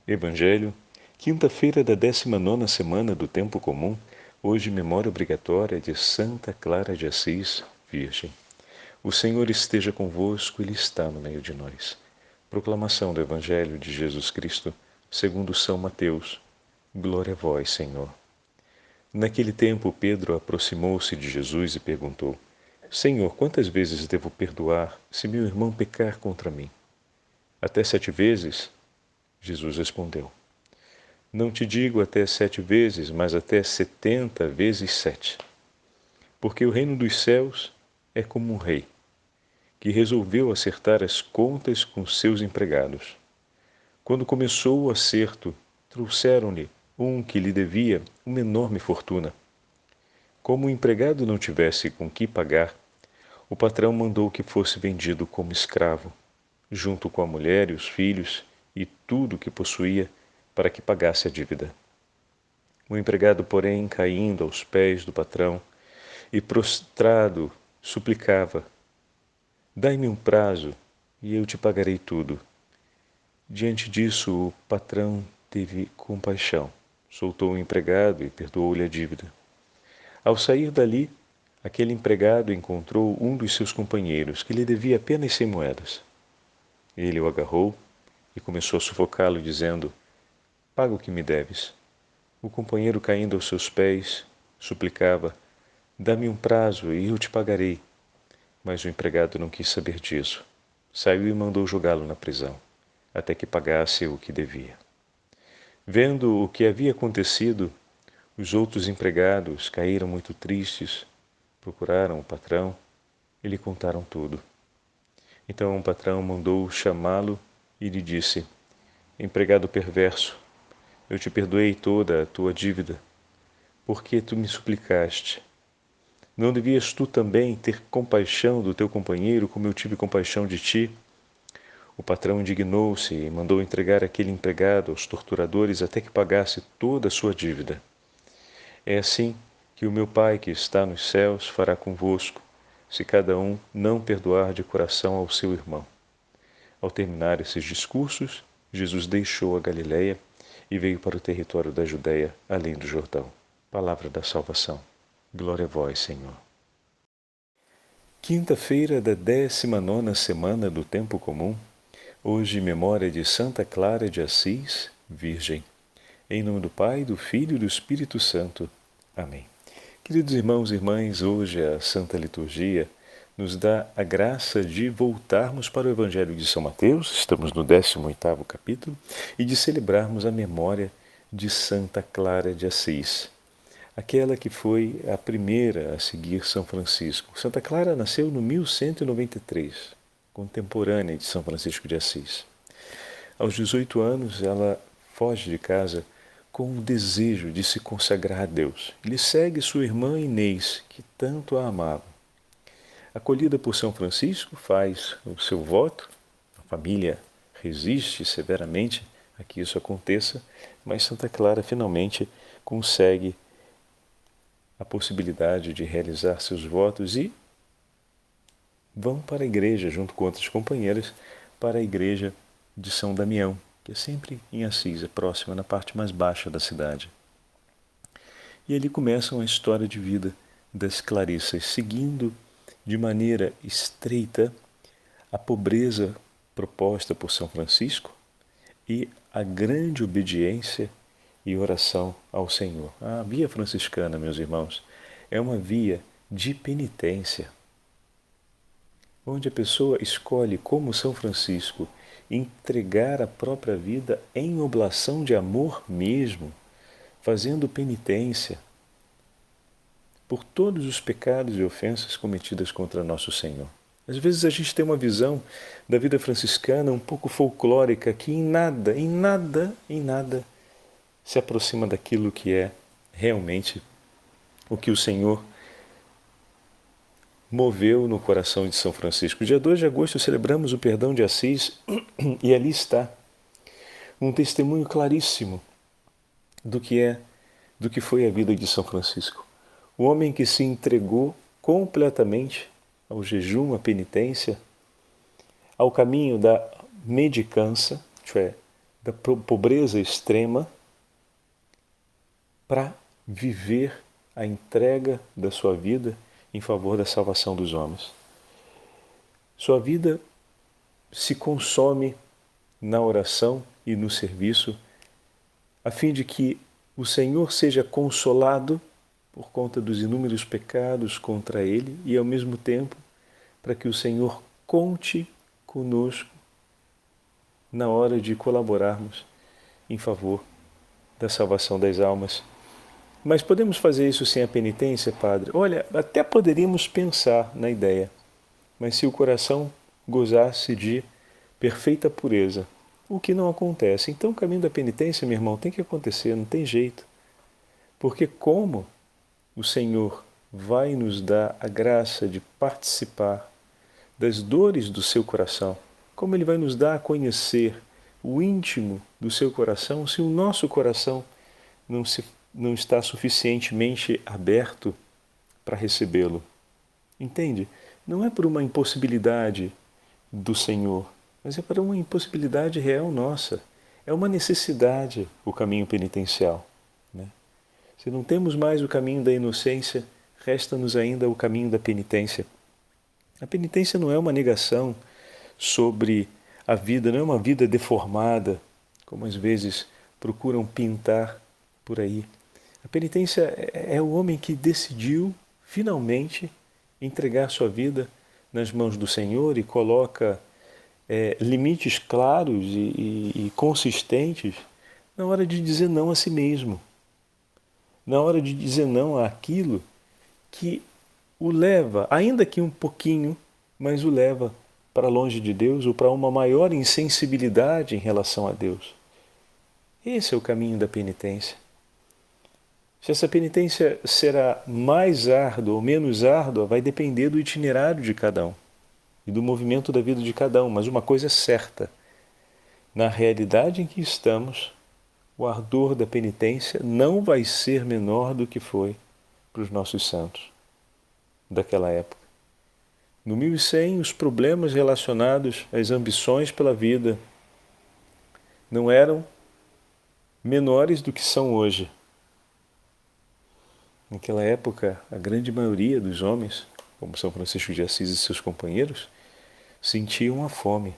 Evangelho, quinta-feira da 19ª semana do Tempo Comum, hoje memória obrigatória de Santa Clara de Assis, Virgem. O Senhor esteja convosco, Ele está no meio de nós. Proclamação do Evangelho de Jesus Cristo, segundo São Mateus. Glória a vós, Senhor. Naquele tempo, Pedro aproximou-se de Jesus e perguntou: Senhor, quantas vezes devo perdoar se meu irmão pecar contra mim? Até 7 vezes? Jesus respondeu: Não te digo até 7 vezes, mas até 70 vezes 7. Porque o reino dos céus é como um rei, que resolveu acertar as contas com seus empregados. Quando começou o acerto, trouxeram-lhe um que lhe devia uma enorme fortuna. Como o empregado não tivesse com que pagar, o patrão mandou que fosse vendido como escravo, junto com a mulher e os filhos e tudo o que possuía, para que pagasse a dívida. O empregado, porém, caindo aos pés do patrão e prostrado, suplicava: Dai-me um prazo e eu te pagarei tudo. Diante disso, o patrão teve compaixão, soltou o empregado e perdoou-lhe a dívida. Ao sair dali, aquele empregado encontrou um dos seus companheiros, que lhe devia apenas 100 moedas. Ele o agarrou e começou a sufocá-lo, dizendo: Paga o que me deves. O companheiro, caindo aos seus pés, suplicava: Dá-me um prazo e eu te pagarei. Mas o empregado não quis saber disso. Saiu e mandou jogá-lo na prisão, até que pagasse o que devia. Vendo o que havia acontecido, os outros empregados caíram muito tristes, procuraram o patrão e lhe contaram tudo. Então o patrão mandou chamá-lo e lhe disse: Empregado perverso, eu te perdoei toda a tua dívida, porque tu me suplicaste. Não devias tu também ter compaixão do teu companheiro, como eu tive compaixão de ti? O patrão indignou-se e mandou entregar aquele empregado aos torturadores até que pagasse toda a sua dívida. É assim que o meu Pai que está nos céus fará convosco, se cada um não perdoar de coração ao seu irmão. Ao terminar esses discursos, Jesus deixou a Galiléia e veio para o território da Judéia, além do Jordão. Palavra da salvação. Glória a vós, Senhor. Quinta-feira da 19ª semana do Tempo Comum, hoje memória de Santa Clara de Assis, Virgem. Em nome do Pai, do Filho e do Espírito Santo. Amém. Queridos irmãos e irmãs, hoje a Santa Liturgia nos dá a graça de voltarmos para o Evangelho de São Mateus, estamos no 18º capítulo, e de celebrarmos a memória de Santa Clara de Assis, aquela que foi a primeira a seguir São Francisco. Santa Clara nasceu no 1193, contemporânea de São Francisco de Assis. Aos 18 anos, ela foge de casa com o desejo de se consagrar a Deus. Ele segue sua irmã Inês, que tanto a amava. Acolhida por São Francisco, faz o seu voto. A família resiste severamente a que isso aconteça, mas Santa Clara finalmente consegue a possibilidade de realizar seus votos e vão para a igreja, junto com outras companheiras, para a igreja de São Damião, que é sempre em Assis, é próxima, na parte mais baixa da cidade. E ali começam a história de vida das Clarissas, seguindo de maneira estreita a pobreza proposta por São Francisco e a grande obediência e oração ao Senhor. A via franciscana, meus irmãos, é uma via de penitência, onde a pessoa escolhe, como São Francisco, entregar a própria vida em oblação de amor mesmo, fazendo penitência por todos os pecados e ofensas cometidas contra nosso Senhor. Às vezes a gente tem uma visão da vida franciscana um pouco folclórica, que em nada se aproxima daquilo que é realmente o que o Senhor moveu no coração de São Francisco. Dia 2 de agosto celebramos o perdão de Assis e ali está um testemunho claríssimo do que foi a vida de São Francisco. O homem que se entregou completamente ao jejum, à penitência, ao caminho da mendicância, isto é, da pobreza extrema para viver a entrega da sua vida em favor da salvação dos homens. Sua vida se consome na oração e no serviço, a fim de que o Senhor seja consolado por conta dos inúmeros pecados contra Ele e, ao mesmo tempo, para que o Senhor conte conosco na hora de colaborarmos em favor da salvação das almas. Mas podemos fazer isso sem a penitência, Padre? Olha, até poderíamos pensar na ideia, mas se o coração gozasse de perfeita pureza, o que não acontece. Então o caminho da penitência, meu irmão, tem que acontecer, não tem jeito. Porque como o Senhor vai nos dar a graça de participar das dores do seu coração, como Ele vai nos dar a conhecer o íntimo do seu coração, se o nosso coração não está suficientemente aberto para recebê-lo. Entende? Não é por uma impossibilidade do Senhor, mas é para uma impossibilidade real nossa. É uma necessidade o caminho penitencial, né? Se não temos mais o caminho da inocência, resta-nos ainda o caminho da penitência. A penitência não é uma negação sobre a vida, não é uma vida deformada, como às vezes procuram pintar por aí. A penitência é o homem que decidiu finalmente entregar sua vida nas mãos do Senhor e coloca limites claros e consistentes na hora de dizer não a si mesmo, na hora de dizer não àquilo que o leva, ainda que um pouquinho, mas o leva para longe de Deus ou para uma maior insensibilidade em relação a Deus. Esse é o caminho da penitência. Se essa penitência será mais árdua ou menos árdua, vai depender do itinerário de cada um e do movimento da vida de cada um. Mas uma coisa é certa, na realidade em que estamos, o ardor da penitência não vai ser menor do que foi para os nossos santos daquela época. No 1100, os problemas relacionados às ambições pela vida não eram menores do que são hoje. Naquela época, a grande maioria dos homens, como São Francisco de Assis e seus companheiros, sentiam a fome.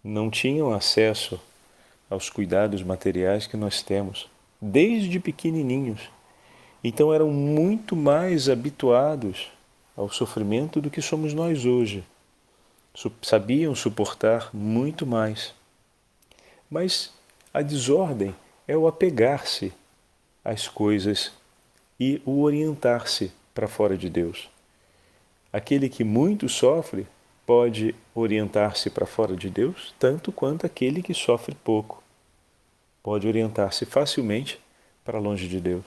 Não tinham acesso aos cuidados materiais que nós temos, desde pequenininhos. Então eram muito mais habituados ao sofrimento do que somos nós hoje. Sabiam suportar muito mais. Mas a desordem é o apegar-se às coisas e o orientar-se para fora de Deus. Aquele que muito sofre pode orientar-se para fora de Deus, tanto quanto aquele que sofre pouco. Pode orientar-se facilmente para longe de Deus.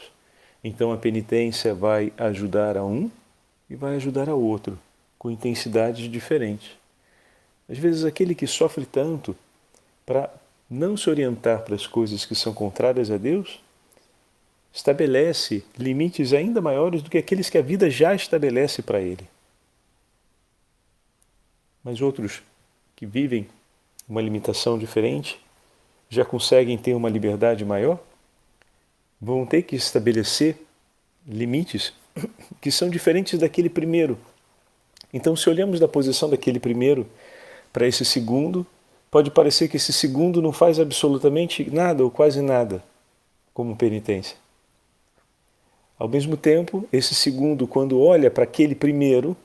Então a penitência vai ajudar a um e vai ajudar a outro, com intensidades diferentes. Às vezes aquele que sofre tanto para não se orientar para as coisas que são contrárias a Deus, estabelece limites ainda maiores do que aqueles que a vida já estabelece para ele. Mas outros que vivem uma limitação diferente, já conseguem ter uma liberdade maior, vão ter que estabelecer limites que são diferentes daquele primeiro. Então, se olhamos da posição daquele primeiro para esse segundo, pode parecer que esse segundo não faz absolutamente nada ou quase nada como penitência. Ao mesmo tempo, esse segundo, quando olha para aquele primeiro,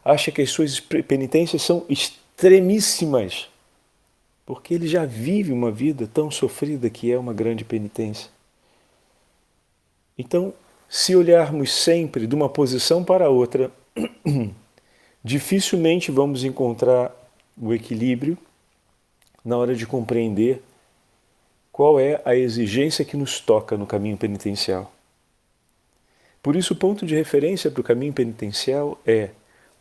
acha que as suas penitências são extremíssimas, porque ele já vive uma vida tão sofrida que é uma grande penitência. Então, se olharmos sempre de uma posição para a outra, dificilmente vamos encontrar o equilíbrio na hora de compreender qual é a exigência que nos toca no caminho penitencial. Por isso, o ponto de referência para o caminho penitencial é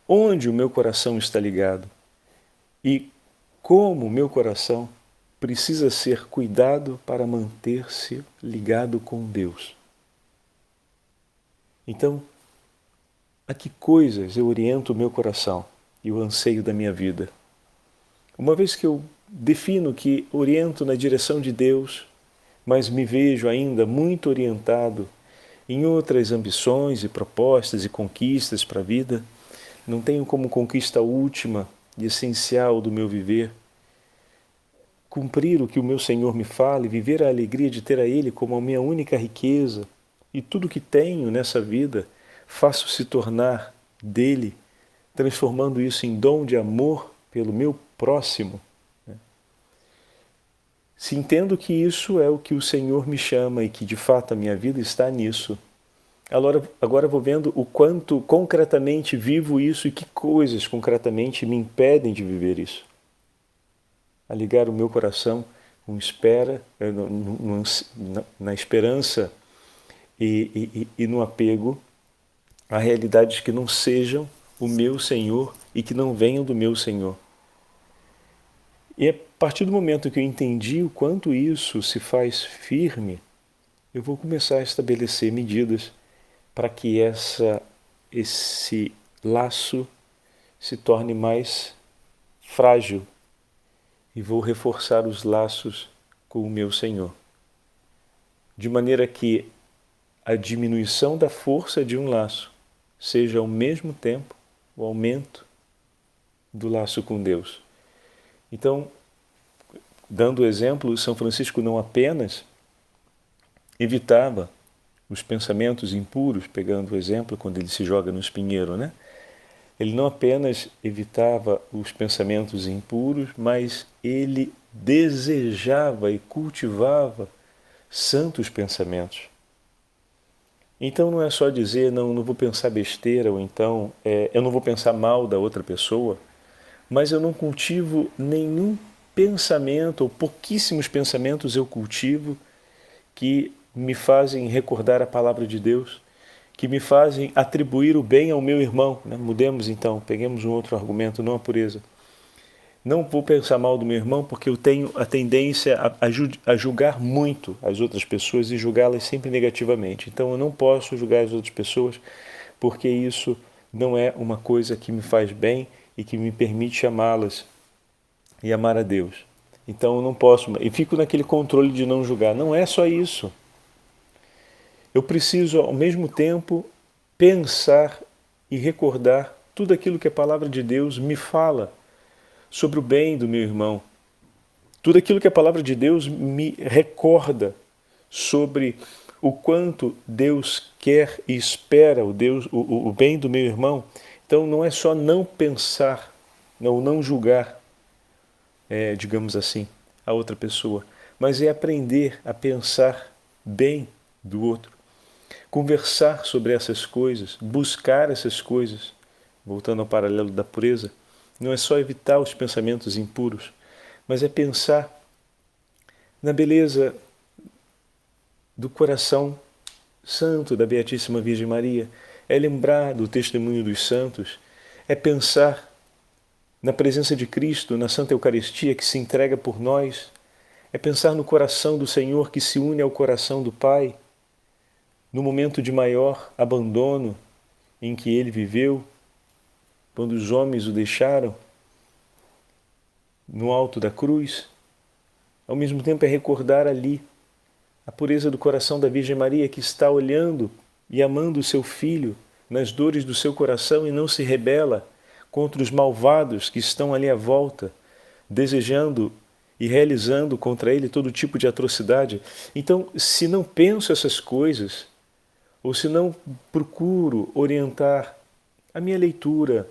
onde o meu coração está ligado e como o meu coração precisa ser cuidado para manter-se ligado com Deus. Então, a que coisas eu oriento o meu coração e o anseio da minha vida? Uma vez que eu defino que oriento na direção de Deus, mas me vejo ainda muito orientado em outras ambições e propostas e conquistas para a vida. Não tenho como conquista última e essencial do meu viver cumprir o que o meu Senhor me fala e viver a alegria de ter a Ele como a minha única riqueza, e tudo que tenho nessa vida faço se tornar dele, transformando isso em dom de amor pelo meu próximo. Se entendo que isso é o que o Senhor me chama e que de fato a minha vida está nisso, agora vou vendo o quanto concretamente vivo isso e que coisas concretamente me impedem de viver isso. A ligar o meu coração com espera, na esperança e no apego a realidades que não sejam o meu Senhor e que não venham do meu Senhor. E a partir do momento que eu entendi o quanto isso se faz firme, eu vou começar a estabelecer medidas para que esse laço se torne mais frágil, e vou reforçar os laços com o meu Senhor. De maneira que a diminuição da força de um laço seja ao mesmo tempo o aumento do laço com Deus. Então, dando o exemplo, São Francisco não apenas evitava os pensamentos impuros, pegando o exemplo quando ele se joga no espinheiro, né? Ele não apenas evitava os pensamentos impuros, mas ele desejava e cultivava santos pensamentos. Então não é só dizer, não vou pensar besteira, ou então eu não vou pensar mal da outra pessoa, mas eu não cultivo nenhum pensamento, ou pouquíssimos pensamentos eu cultivo, que me fazem recordar a palavra de Deus, que me fazem atribuir o bem ao meu irmão. Mudemos então, peguemos um outro argumento, não a pureza. Não vou pensar mal do meu irmão porque eu tenho a tendência a julgar muito as outras pessoas e julgá-las sempre negativamente. Então eu não posso julgar as outras pessoas porque isso não é uma coisa que me faz bem e que me permite amá-las e amar a Deus. Então eu não posso, e fico naquele controle de não julgar. Não é só isso. Eu preciso, ao mesmo tempo, pensar e recordar tudo aquilo que a palavra de Deus me fala sobre o bem do meu irmão. Tudo aquilo que a palavra de Deus me recorda sobre o quanto Deus quer e espera o bem do meu irmão. Então não é só não pensar, não julgar, digamos assim, a outra pessoa, mas é aprender a pensar bem do outro. Conversar sobre essas coisas, buscar essas coisas, voltando ao paralelo da pureza, não é só evitar os pensamentos impuros, mas é pensar na beleza do coração santo da Beatíssima Virgem Maria, é lembrar do testemunho dos santos, é pensar na presença de Cristo, na Santa Eucaristia que se entrega por nós, é pensar no coração do Senhor que se une ao coração do Pai, no momento de maior abandono em que ele viveu, quando os homens o deixaram, no alto da cruz. Ao mesmo tempo é recordar ali a pureza do coração da Virgem Maria que está olhando e amando o seu filho nas dores do seu coração e não se rebela contra os malvados que estão ali à volta, desejando e realizando contra ele todo tipo de atrocidade. Então, se não penso essas coisas, ou se não procuro orientar a minha leitura,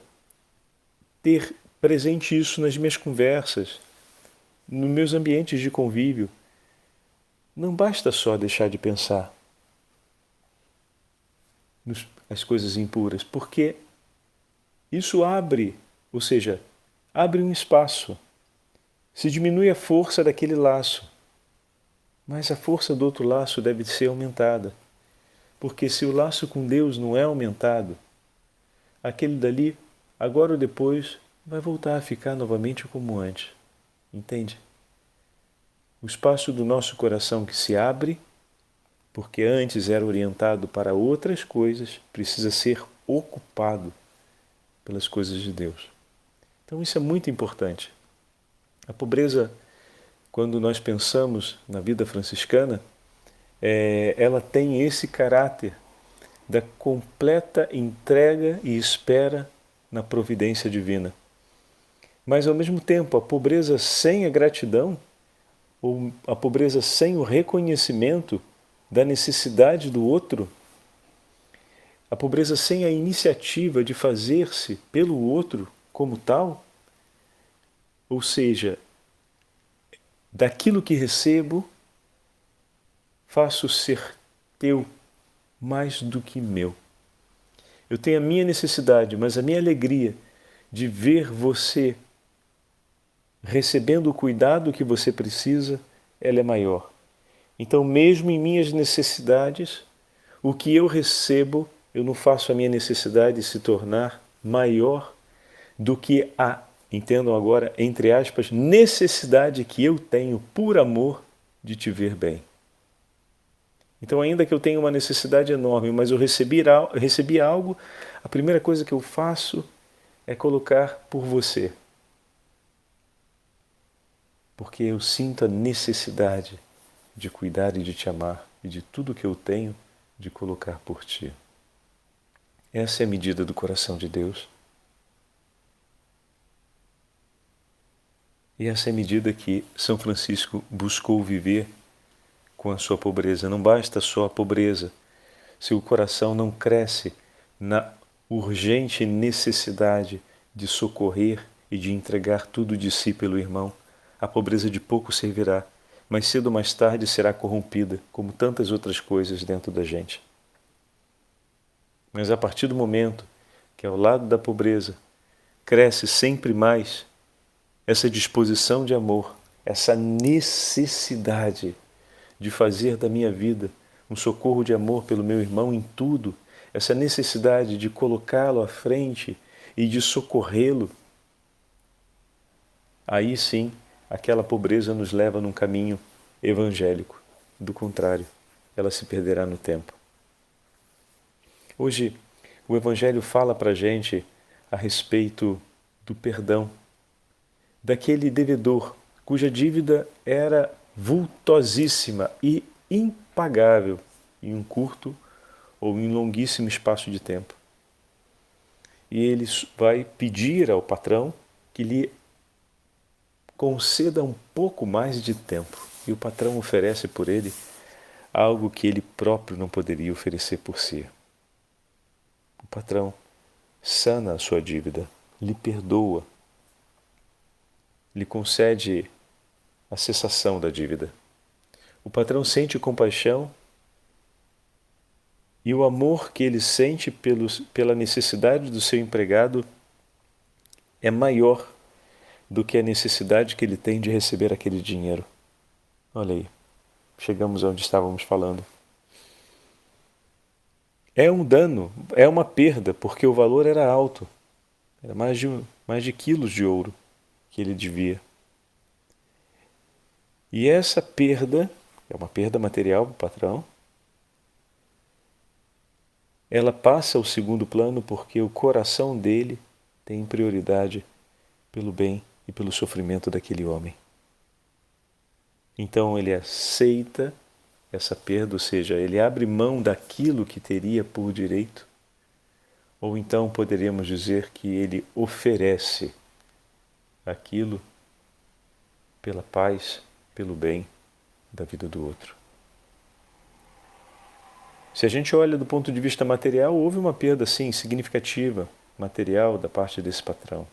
ter presente isso nas minhas conversas, nos meus ambientes de convívio, não basta só deixar de pensar as coisas impuras, porque isso abre, ou seja, abre um espaço, se diminui a força daquele laço, mas a força do outro laço deve ser aumentada. Porque se o laço com Deus não é aumentado, aquele dali, agora ou depois, vai voltar a ficar novamente como antes. Entende? O espaço do nosso coração que se abre, porque antes era orientado para outras coisas, precisa ser ocupado pelas coisas de Deus. Então isso é muito importante. A pobreza, quando nós pensamos na vida franciscana, ela tem esse caráter da completa entrega e espera na providência divina. Mas, ao mesmo tempo, a pobreza sem a gratidão, ou a pobreza sem o reconhecimento da necessidade do outro, a pobreza sem a iniciativa de fazer-se pelo outro como tal, ou seja, daquilo que recebo, faço ser teu mais do que meu. Eu tenho a minha necessidade, mas a minha alegria de ver você recebendo o cuidado que você precisa, ela é maior. Então, mesmo em minhas necessidades, o que eu recebo, eu não faço a minha necessidade se tornar maior do que a, entendam agora, entre aspas, necessidade que eu tenho por amor de te ver bem. Então, ainda que eu tenha uma necessidade enorme, mas eu recebi algo, a primeira coisa que eu faço é colocar por você. Porque eu sinto a necessidade de cuidar e de te amar e de tudo que eu tenho de colocar por ti. Essa é a medida do coração de Deus. E essa é a medida que São Francisco buscou viver com a sua pobreza. Não basta só a pobreza. Se o coração não cresce na urgente necessidade de socorrer e de entregar tudo de si pelo irmão, a pobreza de pouco servirá, mas cedo ou mais tarde será corrompida, como tantas outras coisas dentro da gente. Mas a partir do momento que ao lado da pobreza cresce sempre mais essa disposição de amor, essa necessidade de fazer da minha vida um socorro de amor pelo meu irmão em tudo, essa necessidade de colocá-lo à frente e de socorrê-lo, aí sim, aquela pobreza nos leva num caminho evangélico. Do contrário, ela se perderá no tempo. Hoje, o Evangelho fala para a gente a respeito do perdão, daquele devedor cuja dívida era vultosíssima e impagável em um curto ou em longuíssimo espaço de tempo. E ele vai pedir ao patrão que lhe conceda um pouco mais de tempo. E o patrão oferece por ele algo que ele próprio não poderia oferecer por si. O patrão sana a sua dívida, lhe perdoa, lhe concede a cessação da dívida. O patrão sente compaixão e o amor que ele sente pela necessidade do seu empregado é maior do que a necessidade que ele tem de receber aquele dinheiro. Olha aí, chegamos onde estávamos falando. É um dano, é uma perda, porque o valor era alto. Era mais de quilos de ouro que ele devia. E essa perda, é uma perda material para o patrão, ela passa ao segundo plano porque o coração dele tem prioridade pelo bem e pelo sofrimento daquele homem. Então ele aceita essa perda, ou seja, ele abre mão daquilo que teria por direito, ou então poderíamos dizer que ele oferece aquilo pela paz, pelo bem da vida do outro. Se a gente olha do ponto de vista material, houve uma perda, sim, significativa, material da parte desse patrão.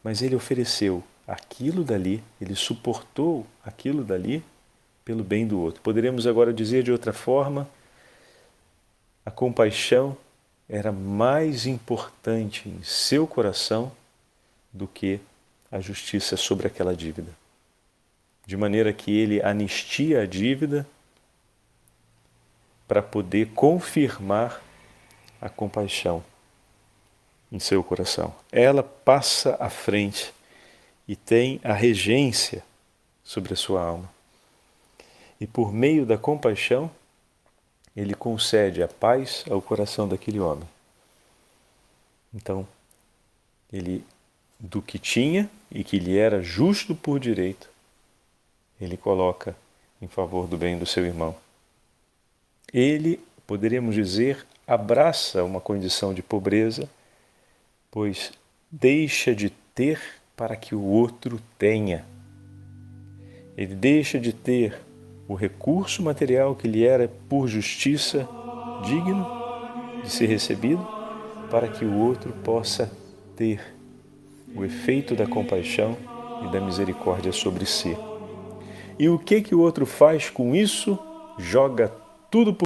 Mas ele ofereceu aquilo dali, ele suportou aquilo dali pelo bem do outro. Poderíamos agora dizer de outra forma, a compaixão era mais importante em seu coração do que a justiça sobre aquela dívida. De maneira que ele anistia a dívida para poder confirmar a compaixão em seu coração. Ela passa à frente e tem a regência sobre a sua alma. E por meio da compaixão, ele concede a paz ao coração daquele homem. Então, ele do que tinha e que lhe era justo por direito, ele coloca em favor do bem do seu irmão. Ele, poderíamos dizer, abraça uma condição de pobreza, pois deixa de ter para que o outro tenha. Ele deixa de ter o recurso material que lhe era por justiça digno de ser recebido, para que o outro possa ter o efeito da compaixão e da misericórdia sobre si. E o que o outro faz com isso? Joga tudo por